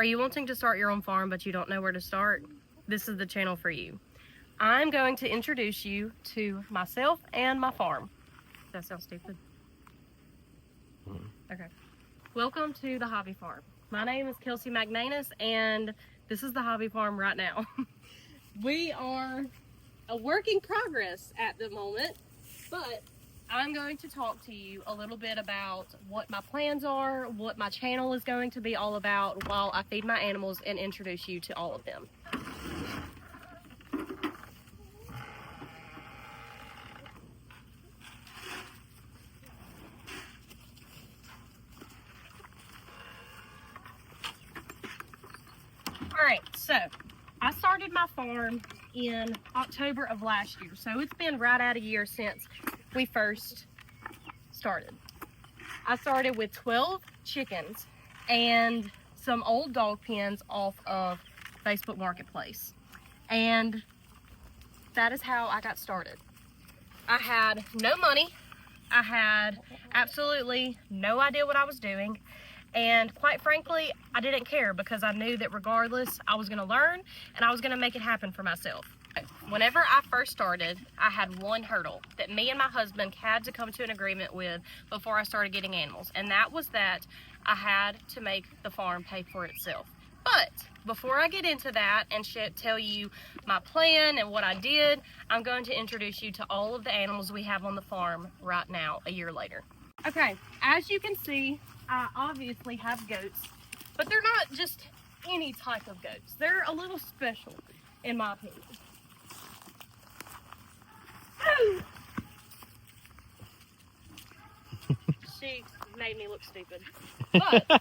Are you wanting to start your own farm but you don't know where to start? This is the channel for you. I'm going to introduce you to myself and my farm. Does that sound stupid? Okay. Welcome to the Hobby Farm. My name is Kelsey Magnanus and this is the Hobby Farm right now. We are a work in progress at the moment, but I'm going to talk to you a little bit about what my plans are, what my channel is going to be all about while I feed my animals and introduce you to all of them. All right, so I started my farm in October of last year, so it's been right at a year since we first started. I started with 12 chickens and some old dog pens off of Facebook Marketplace, and that is how I got started. I had no money, I had absolutely no idea what I was doing, and quite frankly, I didn't care because I knew that regardless, I was going to learn and I was going to make it happen for myself. Whenever I first started, I had one hurdle that me and my husband had to come to an agreement with before I started getting animals, and that was that I had to make the farm pay for itself. But before I get into that and tell you my plan and what I did, I'm going to introduce you to all of the animals we have on the farm right now, a year later. Okay, as you can see, I obviously have goats, but they're not just any type of goats. They're a little special, in my opinion. She made me look stupid. But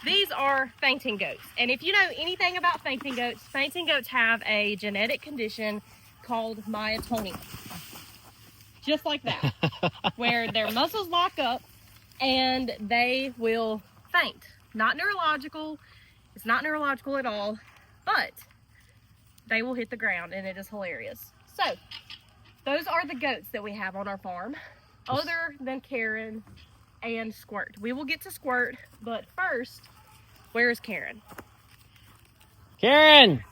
these are fainting goats. And if you know anything about fainting goats have a genetic condition called myotonia. Just like that. Where their muscles lock up and they will faint. Not neurological. It's not neurological at all. But they will hit the ground and it is hilarious. So, those are the goats that we have on our farm, other than Karen and Squirt. We will get to Squirt, but first, where is Karen? Karen!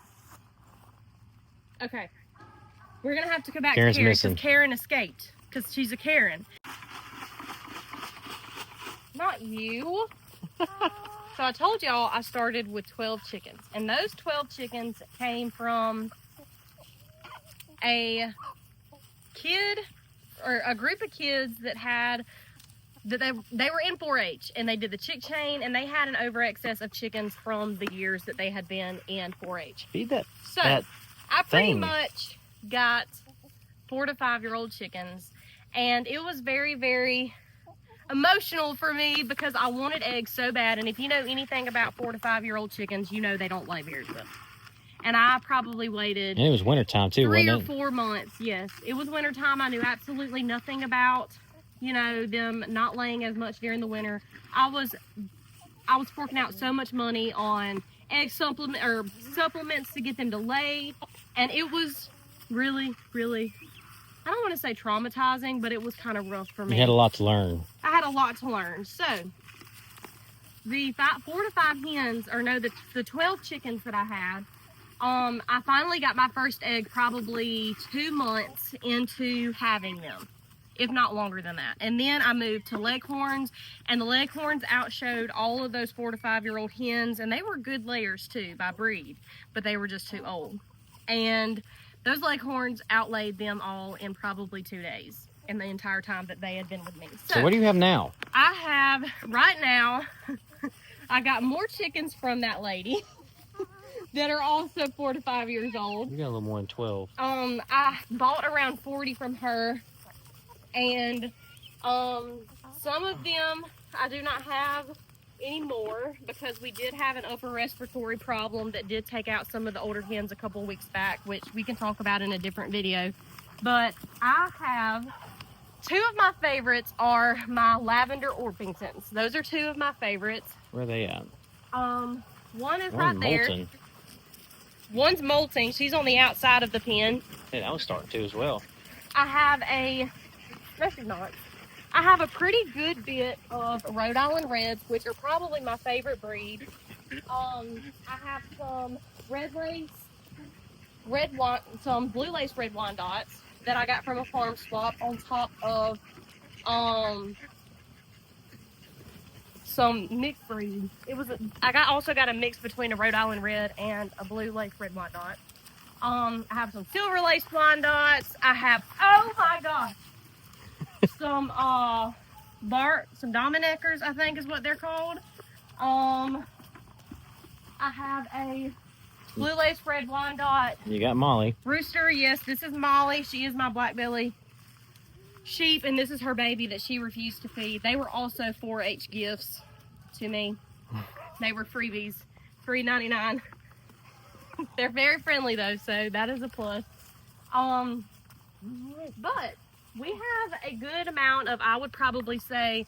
Okay, we're gonna have to come back Karen's to Karen missing. because Karen escaped, because she's a Karen. Not you. So I told y'all I started with 12 chickens, and those 12 chickens came from a kid or a group of kids that had they were in 4-H and they did the chick chain, and they had an over excess of chickens from the years that they had been in 4-H. Feed that. So I pretty much got 4 to 5 year old chickens, and it was very, very emotional for me because I wanted eggs so bad. And if you know anything about 4 to 5 year old chickens, you know they don't lay very well. And I probably waited. And it was wintertime too, 3 or wasn't it? 4 months. Yes, it was wintertime. I knew absolutely nothing about, you know, them not laying as much during the winter. I was forking out so much money on egg supplements to get them to lay, and it was really, really, I don't want to say traumatizing, but it was kind of rough for me. You had a lot to learn. I had a lot to learn. So the 4 to 5 hens, or no, the 12 chickens that I had, I finally got my first egg probably 2 months into having them, if not longer than that. And then I moved to Leghorns, and the Leghorns outshowed all of those 4 to 5 year old hens, and they were good layers too by breed, but they were just too old. And those Leghorns outlaid them all in probably 2 days in the entire time that they had been with me. So what do you have now? I have, right now, I got more chickens from that lady that are also 4 to 5 years old. You got a little more than 12. I bought around 40 from her, and some of them I do not have anymore because we did have an upper respiratory problem that did take out some of the older hens a couple of weeks back, which we can talk about in a different video. But I have 2 of my favorites are my lavender Orpingtons. Those are 2 of my favorites. Where are they at? One is right there. Molting. One's molting. She's on the outside of the pen. Hey, that was starting to as well. I have no, she's not. I have a pretty good bit of Rhode Island Reds, which are probably my favorite breed. I have some some blue lace red Wyandottes that I got from a farm swap on top of some mixed breed. Also got a mix between a Rhode Island Red and a blue lace red Wyandotte. I have some silver lace Wyandottes. I have, oh my gosh, some some Domineckers, I think is what they're called. I have a blue lace red Wyandotte. You got Molly. Rooster, yes, this is Molly. She is my black belly sheep, and this is her baby that she refused to feed. They were also 4-H gifts to me. They were freebies, $3.99. They're very friendly though, so that is a plus. But we have a good amount of, I would probably say,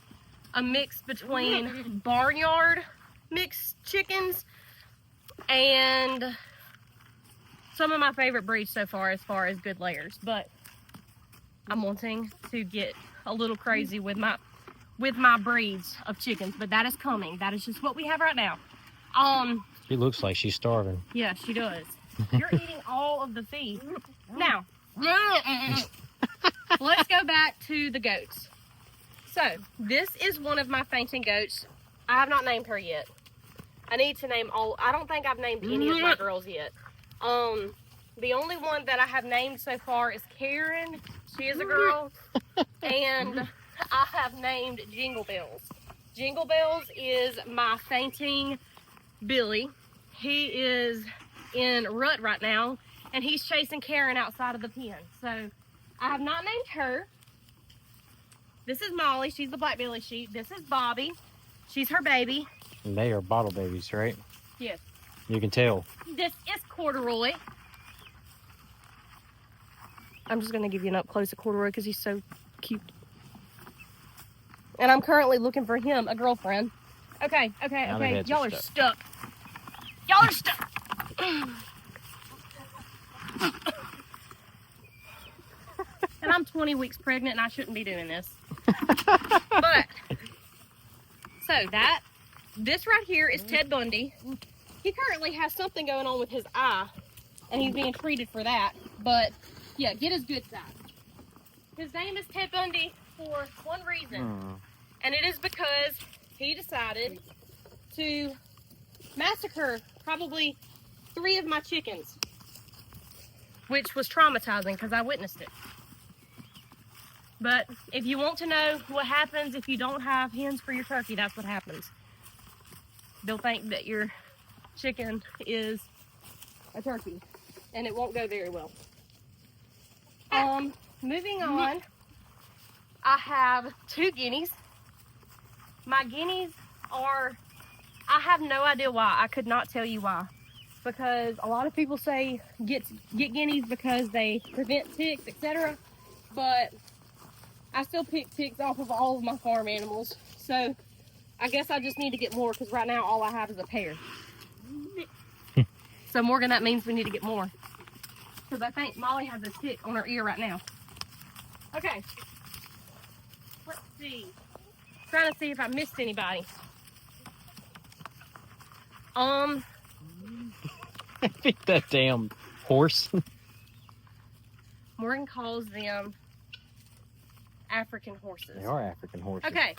a mix between barnyard mixed chickens and some of my favorite breeds so far as good layers. But I'm wanting to get a little crazy with my breeds of chickens, but that is coming. That is just what we have right now. She looks like she's starving. Yeah, she does. You're eating all of the feed. Now, let's go back to the goats. So, this is one of my fainting goats. I have not named her yet. I need to name all. I don't think I've named any of my girls yet. The only one that I have named so far is Karen. She is a girl. And I have named Jingle Bells. Jingle Bells is my fainting Billy. He is in rut right now, and he's chasing Karen outside of the pen. So I have not named her. This is Molly. She's the black belly sheep. This is Bobby. She's her baby. And they are bottle babies, right? Yes. You can tell. This is Corduroy. I'm just going to give you an up close of Corduroy because he's so cute. And I'm currently looking for him a girlfriend. Okay. Y'all are stuck. Y'all are stuck. And I'm 20 weeks pregnant and I shouldn't be doing this. But, so this right here is Ted Bundy. He currently has something going on with his eye and he's being treated for that. But, yeah, get his good side. His name is Ted Bundy for one reason. And it is because he decided to massacre probably 3 of my chickens, which was traumatizing because I witnessed it. But if you want to know what happens if you don't have hens for your turkey, that's what happens. They'll think that your chicken is a turkey, and it won't go very well. Moving on, I have 2 guineas. My guineas are, I have no idea why. I could not tell you why. Because a lot of people say get guineas because they prevent ticks, etc. But I still pick ticks off of all of my farm animals. So I guess I just need to get more because right now all I have is a pair. So Morgan, that means we need to get more. Because I think Molly has a tick on her ear right now. Okay. Let's see. Trying to see if I missed anybody. I think that damn horse. Morgan calls them African horses. They are African horses. Okay.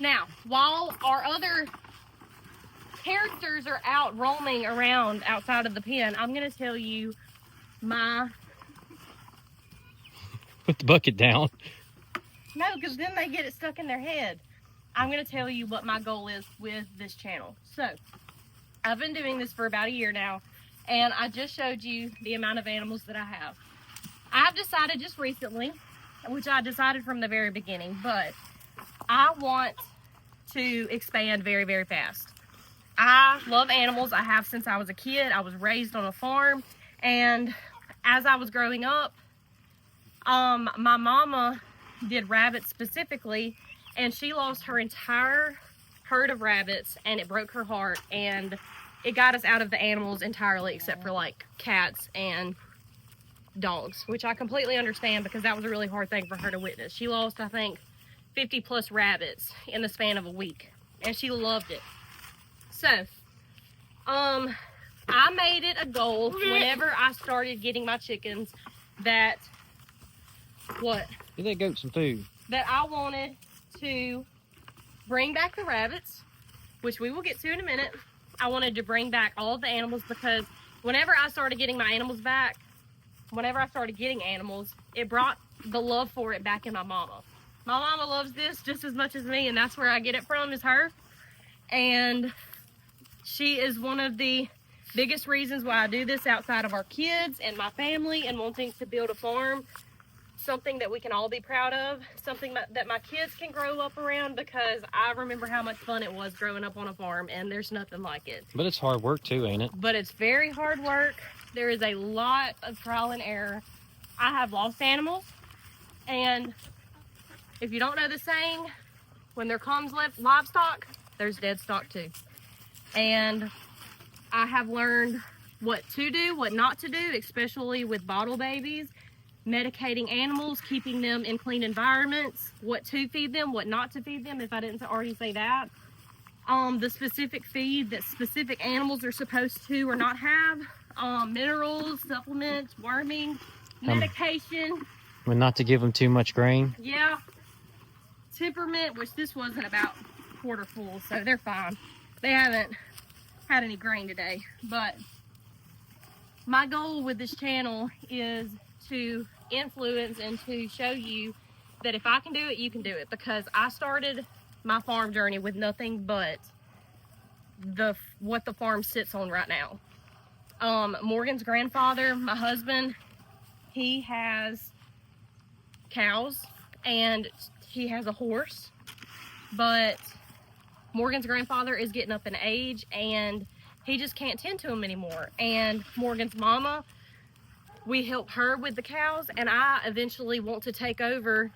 Now, while our other characters are out roaming around outside of the pen, I'm going to tell you my... Put the bucket down. No, because then they get it stuck in their head. I'm going to tell you what my goal is with this channel. So, I've been doing this for about a year now, and I just showed you the amount of animals that I have. I've decided just recently, which I decided from the very beginning, but I want to expand very, very fast. I love animals. I have since I was a kid. I was raised on a farm, and as I was growing up, my mama did rabbits specifically, and she lost her entire herd of rabbits, and it broke her heart, and it got us out of the animals entirely except for like cats and dogs, which I completely understand because that was a really hard thing for her to witness. She lost, I think, 50 plus rabbits in the span of a week, and she loved it. So I made it a goal whenever I started getting my chickens that Give that goat some food. that I wanted to bring back the rabbits, which we will get to in a minute. I wanted to bring back all of the animals because whenever I started getting my animals back, it brought the love for it back in my mama. My mama loves this just as much as me, and that's where I get it from, is her. And she is one of the biggest reasons why I do this outside of our kids and my family and wanting to build a farm. Something that we can all be proud of, something that my kids can grow up around, because I remember how much fun it was growing up on a farm, and there's nothing like it. But it's hard work too, ain't it? But it's very hard work. There is a lot of trial and error. I have lost animals, and if you don't know the saying, when there comes livestock, there's dead stock too. And I have learned what to do, what not to do, especially with bottle babies, medicating animals, keeping them in clean environments, what to feed them, what not to feed them, if I didn't already say that. The specific feed that specific animals are supposed to or not have, minerals, supplements, worming, medication. But not to give them too much grain. Yeah. Temperament, which this wasn't about quarter full, so they're fine. They haven't had any grain today. But my goal with this channel is to influence and to show you that if I can do it, you can do it, because I started my farm journey with nothing but what the farm sits on right now. Morgan's grandfather, my husband, he has cows and he has a horse, but Morgan's grandfather is getting up in age and he just can't tend to them anymore. And Morgan's mama, we help her with the cows, and I eventually want to take over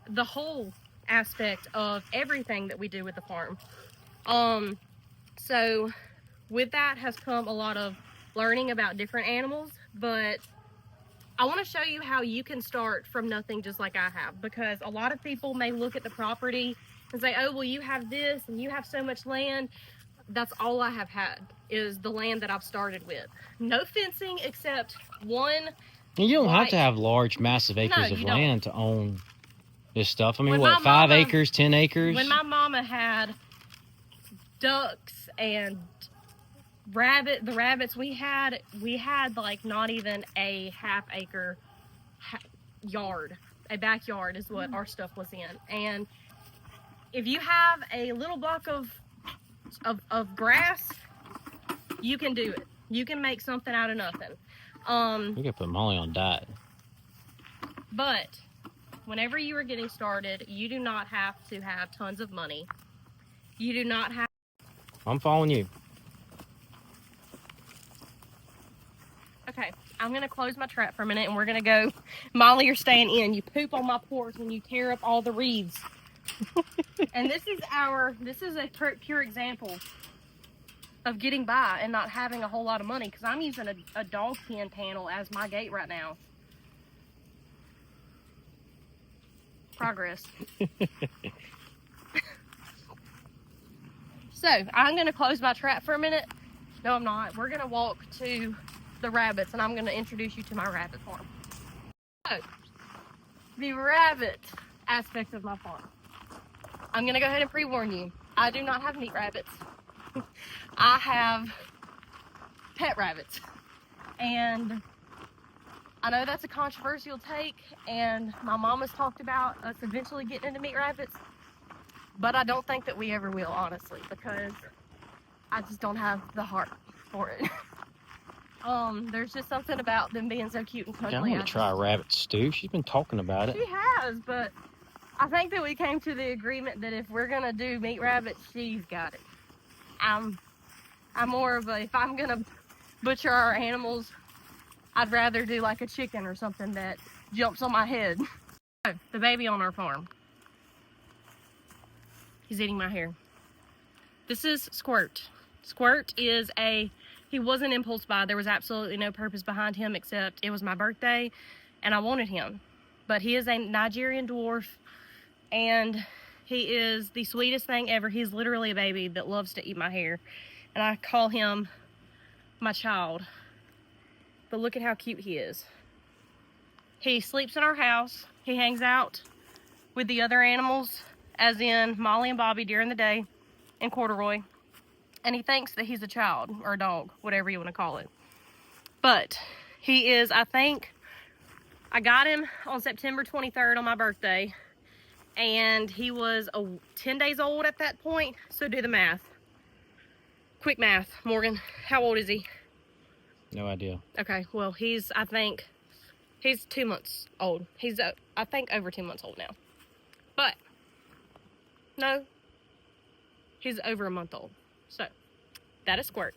the whole aspect of everything that we do with the farm. So with that has come a lot of learning about different animals, but I want to show you how you can start from nothing just like I have, because a lot of people may look at the property and say, oh, well, you have this and you have so much land. That's all I have had is the land that I've started with. No fencing except one. And you don't have to have large, massive acres of land to own this stuff. I mean, what, 5 acres, 10 acres? When my mama had ducks and the rabbits we had like not even a half-acre yard. A backyard is what our stuff was in. And if you have a little block of grass, you can do it. You can make something out of nothing. We could put Molly on diet. But whenever you are getting started, you do not have to have tons of money. You do not have. I'm following you. Okay, I'm gonna close my trap for a minute and we're gonna go. Molly, you're staying in. You poop on my porch and you tear up all the reeds. And this is a pure example of getting by and not having a whole lot of money, because I'm using a dog pen panel as my gate right now. Progress. So I'm going to close my trap for a minute. No, I'm not. We're going to walk to the rabbits and I'm going to introduce you to my rabbit farm. So, the rabbit aspect of my farm. I'm going to go ahead and pre-warn you. I do not have meat rabbits. I have pet rabbits. And I know that's a controversial take, and my mama's talked about us eventually getting into meat rabbits, but I don't think that we ever will, honestly, because I just don't have the heart for it. There's just something about them being so cute and cuddly. I want to try a rabbit stew. She's been talking about it. She has, but I think that we came to the agreement that if we're gonna do meat rabbits, she's got it. I'm more of a, if I'm gonna butcher our animals, I'd rather do like a chicken or something that jumps on my head. The baby on our farm. He's eating my hair. This is Squirt. Squirt is he was an impulse buy. There was absolutely no purpose behind him except it was my birthday and I wanted him. But he is a Nigerian dwarf and he is the sweetest thing ever. He's literally a baby that loves to eat my hair. And I call him my child, but look at how cute he is. He sleeps in our house. He hangs out with the other animals, as in Molly and Bobby during the day, and Corduroy. And he thinks that he's a child or a dog, whatever you want to call it. But he is, I think, I got him on September 23rd on my birthday, and he was 10 days old at that point. So do the math. Quick math, Morgan. How old is he? No idea. Okay, well, I think he's 2 months old. He's, I think, over 2 months old now. But, no, he's over a month old. So, that is Squirt.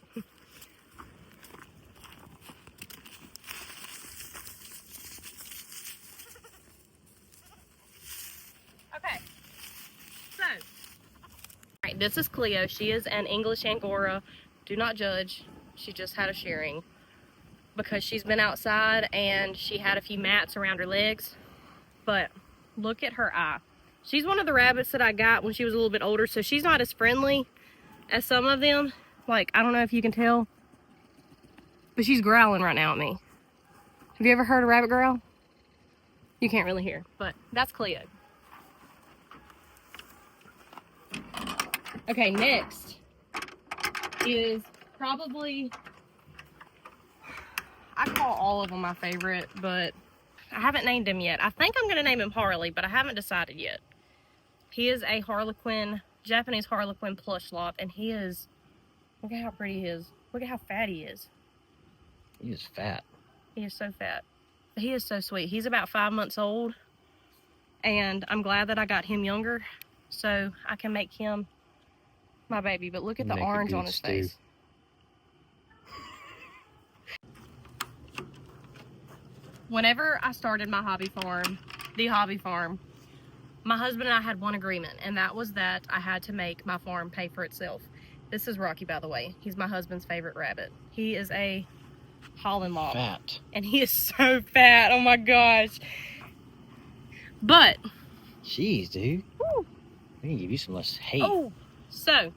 Okay, so, alright, this is Cleo. She is an English Angora. Do not judge. She just had a shearing because she's been outside and she had a few mats around her legs. But look at her eye. She's one of the rabbits that I got when she was a little bit older, so she's not as friendly as some of them. Like, I don't know if you can tell, but she's growling right now at me. Have you ever heard a rabbit growl? You can't really hear, but that's Cleo. Okay, next is probably, I call all of them my favorite, but I haven't named him yet. I think I'm going to name him Harley, but I haven't decided yet. He is a Harlequin, Japanese Harlequin plush lop, and he is, look at how pretty he is. Look at how fat he is. He is fat. He is so fat. But he is so sweet. He's about 5 months old, and I'm glad that I got him younger so I can make him my baby. But look at the orange on his face. Whenever I started my hobby farm, my husband and I had one agreement, and that was that I had to make my farm pay for itself. This is Rocky, by the way. He's my husband's favorite rabbit. He is a Holland Lob. Fat. And he is so fat. Oh my gosh. But. Jeez, dude. Woo, I can give you some less hate. oh, so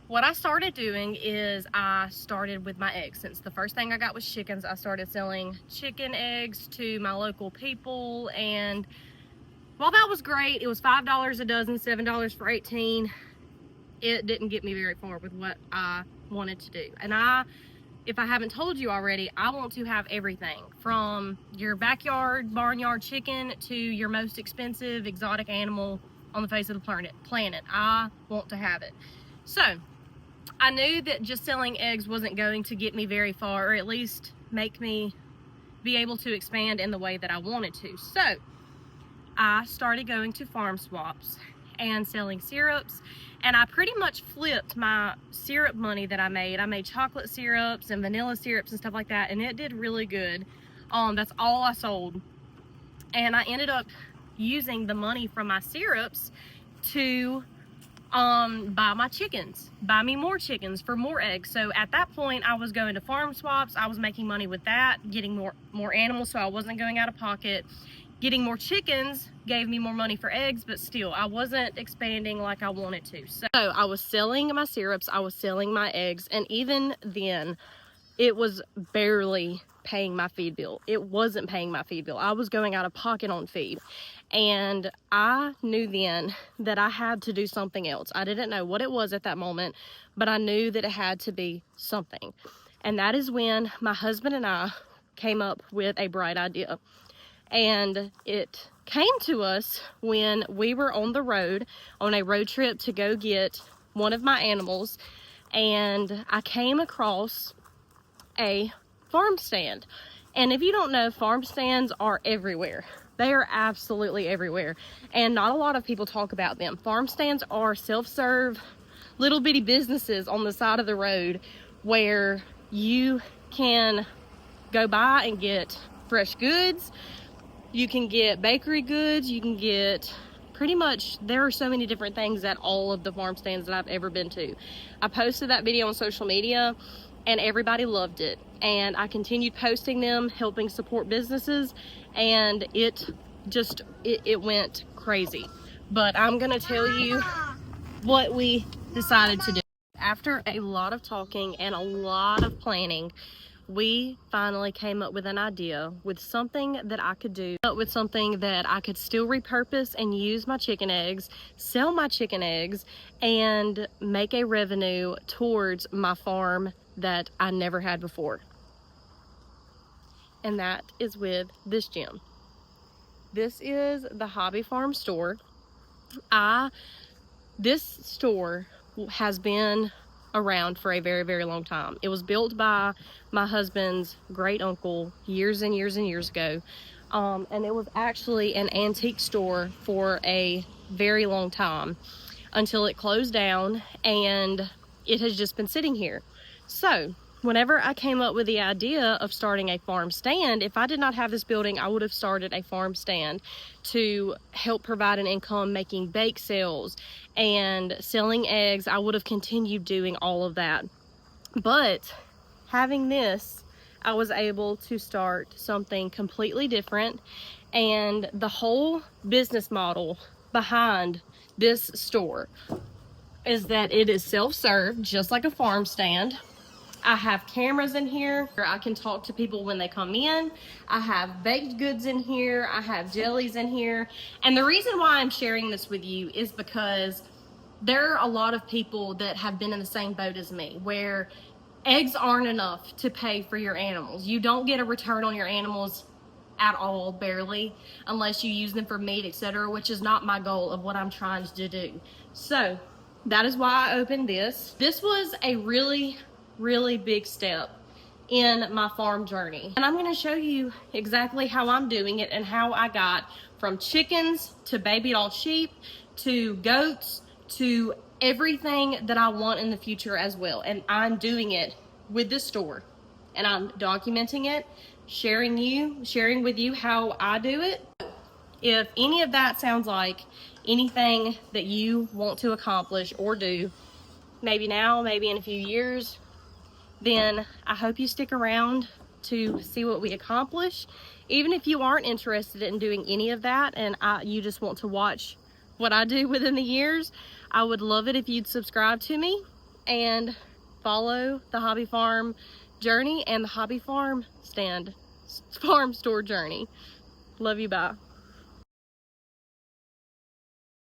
what I started doing is I started with my eggs. Since the first thing I got was chickens, I started selling chicken eggs to my local people. And while that was great, it was $5 a dozen, $7 for 18. It didn't get me very far with what I wanted to do. And if I haven't told you already, I want to have everything from your backyard, barnyard chicken to your most expensive exotic animal on the face of the planet. I want to have it. So I knew that just selling eggs wasn't going to get me very far, or at least make me be able to expand in the way that I wanted to. So I started going to farm swaps and selling syrups, and I pretty much flipped my syrup money that I made. I made chocolate syrups and vanilla syrups and stuff like that, and it did really good. That's all I sold. And I ended up using the money from my syrups to buy my chickens, buy me more chickens for more eggs. So at that point, I was going to farm swaps. I was making money with that, getting more animals, so I wasn't going out of pocket. Getting more chickens gave me more money for eggs, but still, I wasn't expanding like I wanted to. So I was selling my syrups, I was selling my eggs, and even then, it was barely paying my feed bill. It wasn't paying my feed bill. I was going out of pocket on feed. And I knew then that I had to do something else. I didn't know what it was at that moment, but I knew that it had to be something. And that is when my husband and I came up with a bright idea. And it came to us when we were on the road, on a road trip to go get one of my animals. And I came across a farm stand. And if you don't know, farm stands are everywhere. They are absolutely everywhere. And not a lot of people talk about them. Farm stands are self-serve little bitty businesses on the side of the road where you can go by and get fresh goods. You can get bakery goods. You can get pretty much, there are so many different things at all of the farm stands that I've ever been to. I posted that video on social media and everybody loved it. And I continued posting them, helping support businesses, and it went crazy. But I'm gonna tell you what we decided to do. After a lot of talking and a lot of planning, we finally came up with an idea, with something that I could do, with something that I could still repurpose and use my chicken eggs, sell my chicken eggs, and make a revenue towards my farm that I never had before. And that is with this gym. This is the Hobby Farm store. This store has been around for a very, very long time. It was built by my husband's great uncle years and years and years ago. And it was actually an antique store for a very long time until it closed down, and it has just been sitting here. So whenever I came up with the idea of starting a farm stand, if I did not have this building, I would have started a farm stand to help provide an income, making bake sales and selling eggs. I would have continued doing all of that. But having this, I was able to start something completely different. And the whole business model behind this store is that it is self-serve, just like a farm stand. I have cameras in here where I can talk to people when they come in. I have baked goods in here. I have jellies in here. And the reason why I'm sharing this with you is because there are a lot of people that have been in the same boat as me, where eggs aren't enough to pay for your animals. You don't get a return on your animals at all, barely, unless you use them for meat, etc., which is not my goal of what I'm trying to do. So that is why I opened this. This was a really big step in my farm journey, and I'm going to show you exactly how I'm doing it and how I got from chickens to baby doll sheep to goats to everything that I want in the future as well. And I'm doing it with this store, and I'm documenting it, sharing with you how I do it. If any of that sounds like anything that you want to accomplish or do, maybe now, maybe in a few years, then I hope you stick around to see what we accomplish. Even if you aren't interested in doing any of that and you just want to watch what I do within the years, I would love it if you'd subscribe to me and follow the Hobby Farm journey and the Hobby Farm stand, farm store journey. Love you, bye.